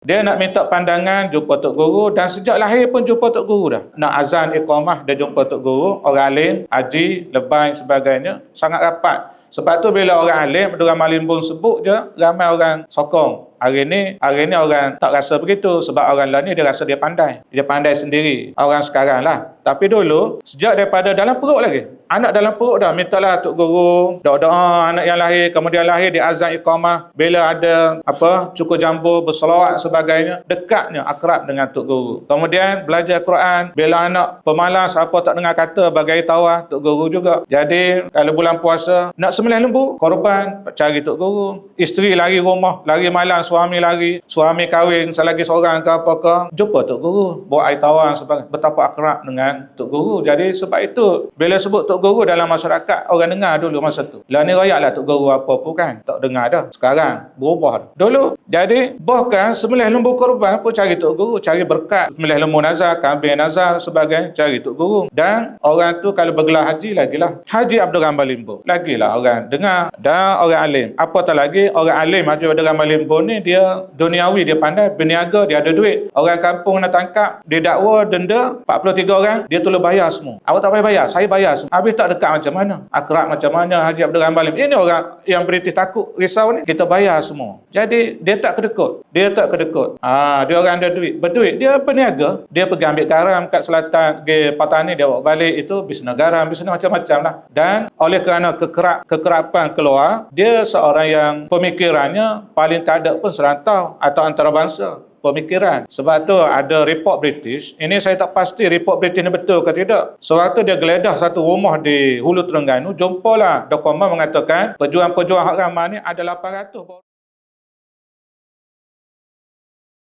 Dia nak minta pandangan, jumpa Tok Guru, dan sejak lahir pun jumpa Tok Guru dah. Nak azan iqamah, dia jumpa Tok Guru, orang alim, haji, lebay sebagainya, sangat rapat. Sebab tu bila orang alim, orang Malimbung sebut je, ramai orang sokong. Hari ni orang tak rasa begitu sebab orang lain ni dia rasa dia pandai. Dia pandai sendiri. Orang sekarang lah. Tapi dulu, sejak daripada dalam perut lagi. Anak dalam perut dah mintalah Tok Guru, doa-doa anak yang lahir, kemudian lahir di azan iqamah. Bila ada cukur jambul, bersolawat sebagainya, dekatnya akrab dengan Tok Guru. Kemudian belajar Quran. Bila anak pemalas apa tak dengar kata bagi tahu Tok Guru juga. Jadi kalau bulan puasa nak sembelih lembu, korban cari Tok Guru. Isteri lari rumah, lari malam, suami lari, suami kahwin selagi seorang ke apa ke, jumpa Tok Guru, buat air tawar sebagainya. Betapa akrab dengan Tok Guru. Jadi sebab itu bila sebut Tok Guru dalam masyarakat, orang dengar dulu masa tu. Lah ni royak Tok Guru apa pun kan, tak dengar dah. Sekarang berubah dah. Dulu jadi bahkan sembelih lembu korban pun cari Tok Guru, cari berkat. Sembelih lembu nazar, kambing nazar sebagainya, cari Tok Guru. Dan orang tu kalau bergelar haji lagilah, Haji Abdul Rahman Limbu, lagilah orang dengar. Dan orang alim, apatah lagi orang alim Haji Abdul Rahman Limbu ni dia duniawi, dia pandai, berniaga, dia ada duit. Orang kampung nak tangkap, dia dakwa denda 43 orang, dia tolong bayar semua. Awak tak payah bayar, saya bayar semua. Habis tak dekat macam mana, akrab macam mana Haji Abdul Rahman Limbu. Ini orang yang British takut, risau ni, kita bayar semua. Jadi dia tak kedekut. Dia orang ada duit, berduit, dia peniaga. Dia pergi ambil garam kat selatan, pergi Patani, dia bawa balik, itu bisnes garam, bisnes macam-macam lah. Dan oleh kerana kekerapan keluar, dia seorang yang pemikirannya paling tak ada pun serantau atau antarabangsa pemikiran. Sebab tu ada report British, ini saya tak pasti report British ni betul ke tidak. Sewaktu dia geledah satu rumah di Hulu Terengganu, jumpalah dokumen mengatakan pejuang-pejuang hak ramah ni ada 800